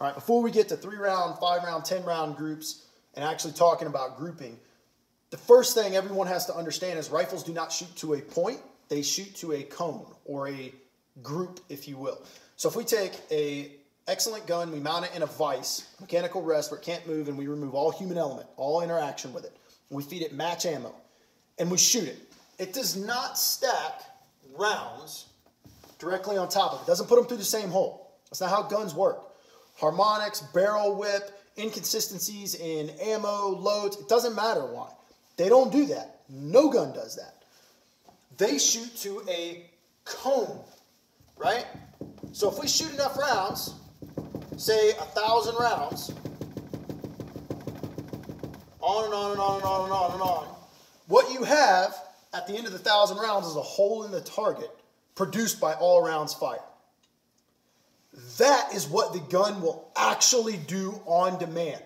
All right, before we get to 3-round, 5-round, 10-round groups and actually talking about grouping, the first thing everyone has to understand is rifles do not shoot to a point, they shoot to a cone or a group, if you will. So if we take an excellent gun, we mount it in a vise, mechanical rest where it can't move, and we remove all human element, all interaction with it, and we feed it match ammo, and we shoot it. It does not stack rounds directly on top of it. It doesn't put them through the same hole. That's not how guns work. Harmonics, barrel whip, inconsistencies in ammo, loads, it doesn't matter why. They don't do that. No gun does that. They shoot to a cone, right? So if we shoot enough rounds, say 1,000 rounds, on and on and on and on and on and on, what you have at the end of the 1,000 rounds is a hole in the target produced by all rounds fired. That is what the gun will actually do on demand.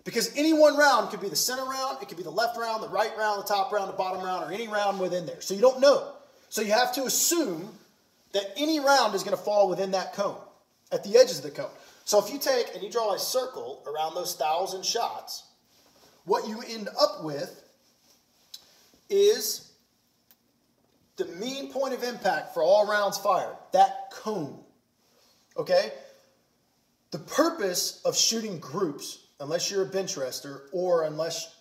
Because any one round could be the center round, it could be the left round, the right round, the top round, the bottom round, or any round within there. So you don't know. So you have to assume that any round is going to fall within that cone, at the edges of the cone. So if you take and you draw a circle around those 1,000 shots, what you end up with is the mean point of impact for all rounds fired, that cone. Okay? The purpose of shooting groups, unless you're a bench rester or unless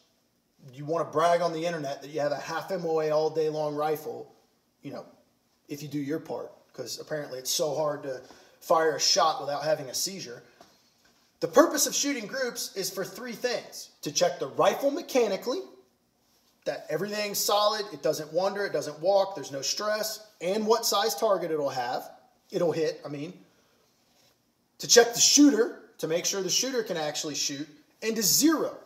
you want to brag on the internet that you have a half MOA all day long rifle, you know, if you do your part, because apparently it's so hard to fire a shot without having a seizure. The purpose of shooting groups is for 3 things. To check the rifle mechanically, that everything's solid, it doesn't wander, it doesn't walk, there's no stress, and what size target it'll hit, to check the shooter, to make sure the shooter can actually shoot, and to zero.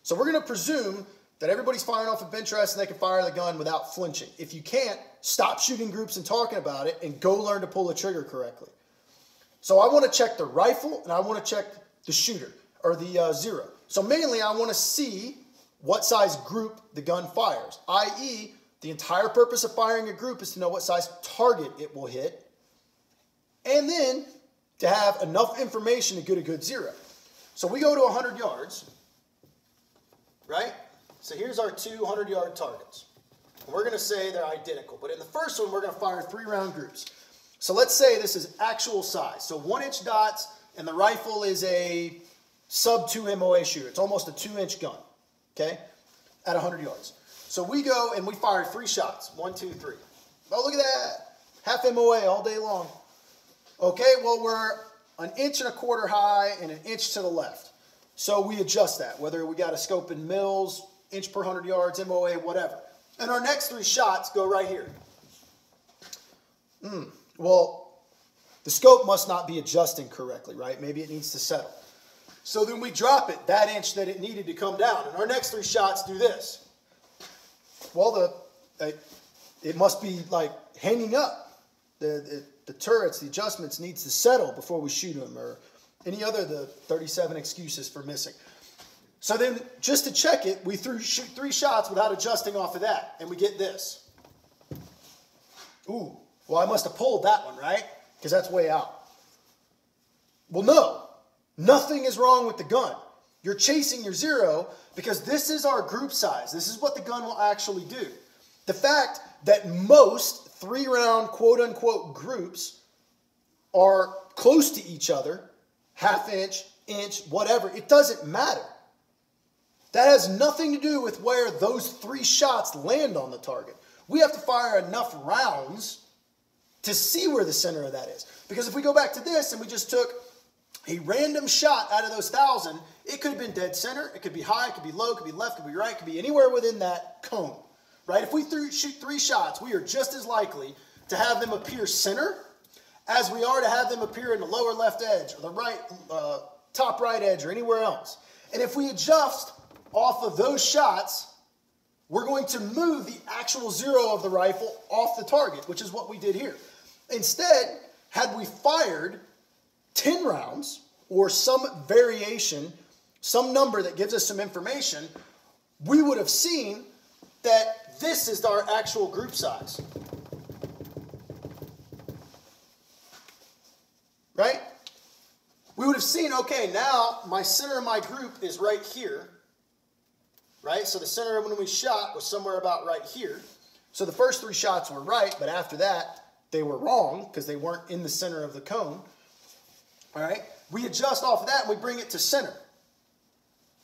So we're going to presume that everybody's firing off a bench rest and they can fire the gun without flinching. If you can't, stop shooting groups and talking about it and go learn to pull the trigger correctly. So I want to check the rifle and I want to check the shooter, or the zero. So mainly I want to see what size group the gun fires, i.e. the entire purpose of firing a group is to know what size target it will hit, and then to have enough information to get a good zero. So we go to 100 yards, right? So here's our 2 100-yard targets. And we're going to say they're identical, but in the first one we're going to fire 3-round groups. So let's say this is actual size. So 1-inch dots, and the rifle is a sub 2 MOA shooter. It's almost a 2-inch gun, okay, at 100 yards. So we go and we fire 3 shots. 1, 2, 3. Oh, look at that. Half MOA all day long. Okay, well, we're 1.25 inches high and 1 inch to the left. So we adjust that, whether we got a scope in mils, inch per 100 yards, MOA, whatever. And our next 3 shots go right here. Well, the scope must not be adjusting correctly, right? Maybe it needs to settle. So then we drop it that inch that it needed to come down. And our next 3 shots do this. Well, it must be like hanging up. The turrets, the adjustments needs to settle before we shoot them, or any other of the 37 excuses for missing. So then, just to check it, we shoot 3 shots without adjusting off of that, and we get this. Ooh, well, I must have pulled that one, right? Because that's way out. Well, no, nothing is wrong with the gun. You're chasing your zero because this is our group size. This is what the gun will actually do. The fact that most 3-round quote-unquote groups are close to each other, half inch, inch, whatever, it doesn't matter. That has nothing to do with where those 3 shots land on the target. We have to fire enough rounds to see where the center of that is. Because if we go back to this and we just took a random shot out of those 1,000, it could have been dead center, it could be high, it could be low, it could be left, it could be right, it could be anywhere within that cone. Right? If we shoot 3 shots, we are just as likely to have them appear center as we are to have them appear in the lower left edge or the right, top right edge or anywhere else. And if we adjust off of those shots, we're going to move the actual zero of the rifle off the target, which is what we did here. Instead, had we fired 10 rounds or some variation, some number that gives us some information, we would have seen that this is our actual group size. Right? we would have seen, okay, now my center of my group is right here, right? So the center when we shot was somewhere about right here. So the first 3 shots were right, but after that, they were wrong because they weren't in the center of the cone. All right? We adjust off of that and we bring it to center.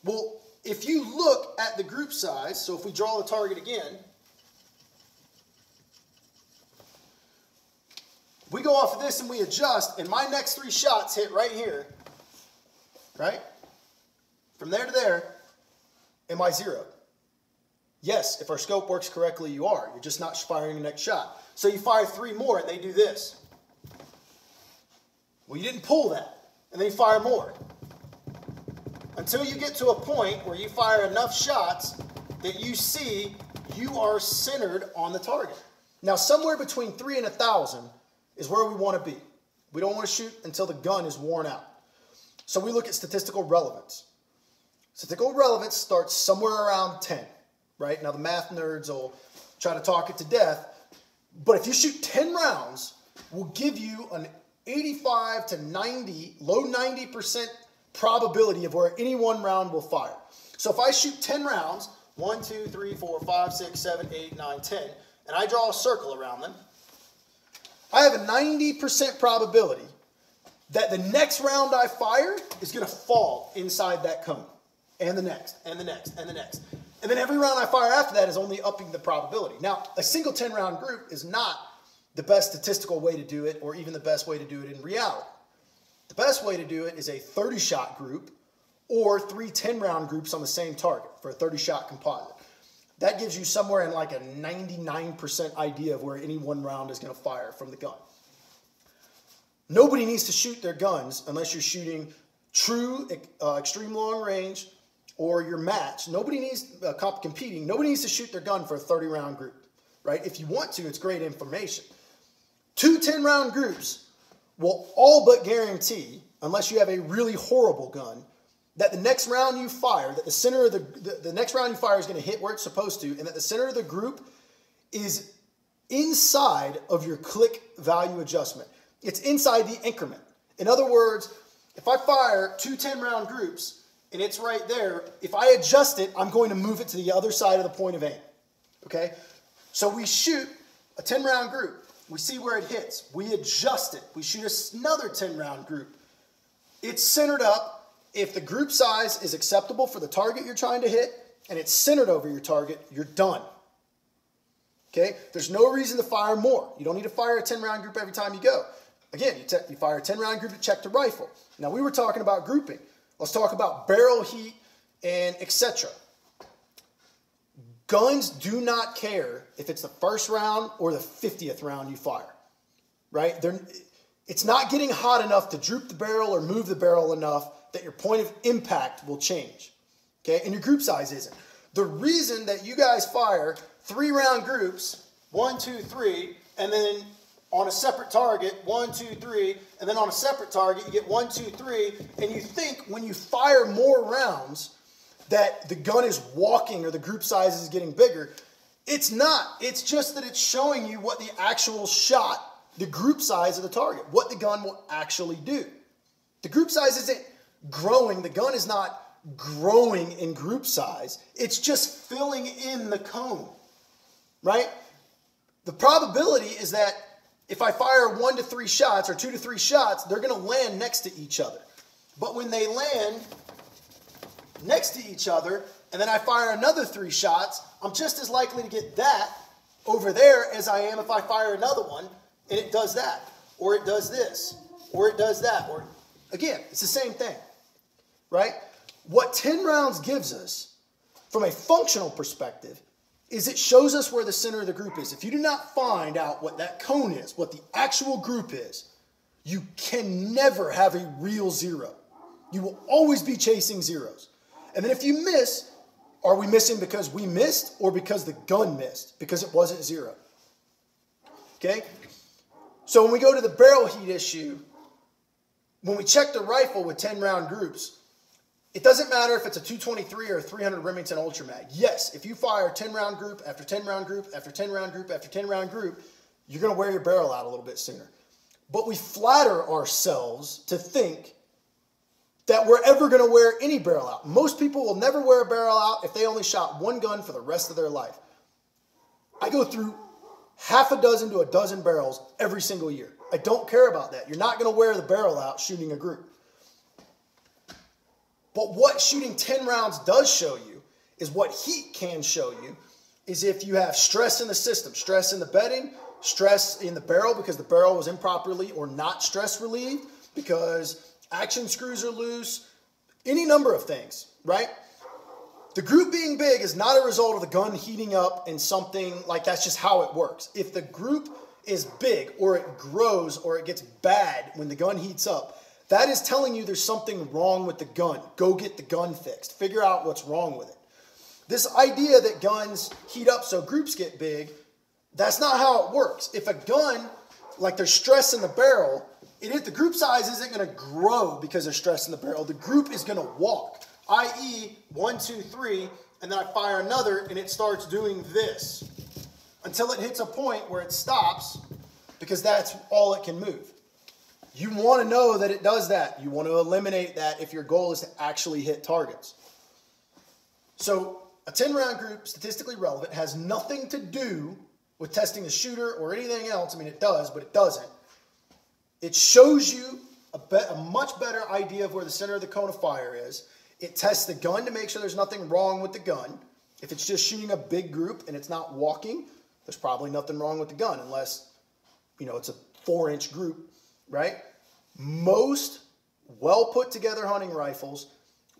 Well, if you look at the group size, so if we draw the target again, we go off of this and we adjust, and my next 3 shots hit right here, right? From there to there, am I zeroed? Yes, if our scope works correctly, you are. You're just not firing the next shot. So you fire 3 more and they do this. Well, you didn't pull that. And then you fire more. Until you get to a point where you fire enough shots that you see you are centered on the target. Now, somewhere between 3 and 1,000 is where we want to be. We don't want to shoot until the gun is worn out. So we look at statistical relevance. Statistical relevance starts somewhere around 10. Right? Now the math nerds will try to talk it to death, but if you shoot 10 rounds, we'll give you an 85 to 90, low 90% probability of where any one round will fire. So if I shoot 10 rounds, 1, 2, 3, 4, 5, 6, 7, 8, 9, 10, and I draw a circle around them, I have a 90% probability that the next round I fire is going to fall inside that cone, and the next, and the next, and the next. And then every round I fire after that is only upping the probability. Now, a single 10-round group is not the best statistical way to do it, or even the best way to do it in reality. The best way to do it is a 30-shot group or 3 10-round groups on the same target for a 30-shot composite. That gives you somewhere in like a 99% idea of where any one round is going to fire from the gun. Nobody needs to shoot their guns unless you're shooting true extreme long range or your match. Nobody needs competing. Nobody needs to shoot their gun for a 30-round group, right? If you want to, it's great information. 2 10-round groups will all but guarantee, unless you have a really horrible gun, that the next round you fire, that the center of the next round you fire is going to hit where it's supposed to, and that the center of the group is inside of your click value adjustment. It's inside the increment. In other words, if I fire 2 10-round groups, and it's right there, if I adjust it, I'm going to move it to the other side of the point of aim, okay? So we shoot a 10-round group. We see where it hits. We adjust it. We shoot another 10-round group. It's centered up. If the group size is acceptable for the target you're trying to hit, and it's centered over your target, you're done, okay? There's no reason to fire more. You don't need to fire a 10-round group every time you go. Again, you fire a 10-round group to check the rifle. Now, we were talking about grouping. Let's talk about barrel heat and etc. Guns do not care if it's the first round or the 50th round you fire, right? It's not getting hot enough to droop the barrel or move the barrel enough that your point of impact will change, okay? And your group size isn't. The reason that you guys fire 3-round groups, 1, 2, 3, and then on a separate target, 1, 2, 3, and then on a separate target, you get 1, 2, 3, and you think when you fire more rounds that the gun is walking or the group size is getting bigger. It's not. It's just that it's showing you what the actual shot, the group size of the target, what the gun will actually do. The group size isn't growing. The gun is not growing in group size. It's just filling in the cone, right? The probability is that if I fire 1 to 3 shots or 2 to 3 shots, they're going to land next to each other. But when they land next to each other, and then I fire another 3 shots, I'm just as likely to get that over there as I am if I fire another one, and it does that, or it does this, or it does that. Or again, it's the same thing, right? What 10 rounds gives us from a functional perspective is it shows us where the center of the group is. If you do not find out what that cone is, what the actual group is, you can never have a real zero. You will always be chasing zeros. And then if you miss, are we missing because we missed or because the gun missed? Because it wasn't zero. Okay? So when we go to the barrel heat issue, when we check the rifle with 10-round groups, it doesn't matter if it's a 223 or a 300 Remington Ultra Mag. Yes, if you fire 10-round group after 10-round group after 10-round group after 10-round group, you're going to wear your barrel out a little bit sooner. But we flatter ourselves to think that we're ever going to wear any barrel out. Most people will never wear a barrel out if they only shot one gun for the rest of their life. I go through half a dozen to a dozen barrels every single year. I don't care about that. You're not going to wear the barrel out shooting a group. But what shooting 10 rounds does show you is what heat can show you is if you have stress in the system, stress in the bedding, stress in the barrel because the barrel was improperly or not stress relieved because action screws are loose, any number of things, right? The group being big is not a result of the gun heating up and something like that's just how it works. If the group is big or it grows or it gets bad when the gun heats up, that is telling you there's something wrong with the gun. Go get the gun fixed. Figure out what's wrong with it. This idea that guns heat up so groups get big, that's not how it works. If a gun, like there's stress in the barrel, the group size isn't going to grow because there's stress in the barrel. The group is going to walk, i.e. 1, 2, 3, and then I fire another and it starts doing this until it hits a point where it stops because that's all it can move. You want to know that it does that. You want to eliminate that if your goal is to actually hit targets. So a 10-round group, statistically relevant, has nothing to do with testing the shooter or anything else. I mean, it does, but it doesn't. It shows you a much better idea of where the center of the cone of fire is. It tests the gun to make sure there's nothing wrong with the gun. If it's just shooting a big group and it's not walking, there's probably nothing wrong with the gun unless, it's a 4-inch group, right? Most well put together hunting rifles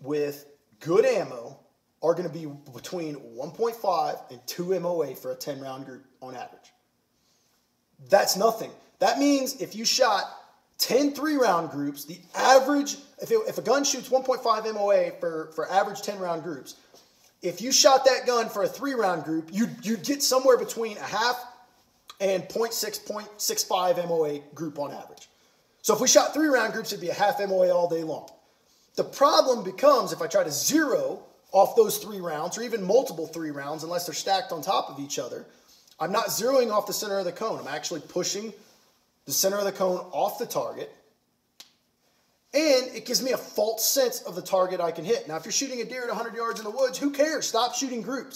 with good ammo are going to be between 1.5 and 2 MOA for a 10-round group on average. That's nothing. That means if you shot 10 3-round groups, the average, if a gun shoots 1.5 MOA for average 10-round groups, if you shot that gun for a 3-round group, you'd get somewhere between a half and 0.6, 0.65 MOA group on average. So if we shot 3-round groups, it'd be a half MOA all day long. The problem becomes if I try to zero off those 3 rounds or even multiple 3 rounds, unless they're stacked on top of each other, I'm not zeroing off the center of the cone. I'm actually pushing the center of the cone off the target, and it gives me a false sense of the target I can hit. Now, if you're shooting a deer at 100 yards in the woods, who cares? Stop shooting groups.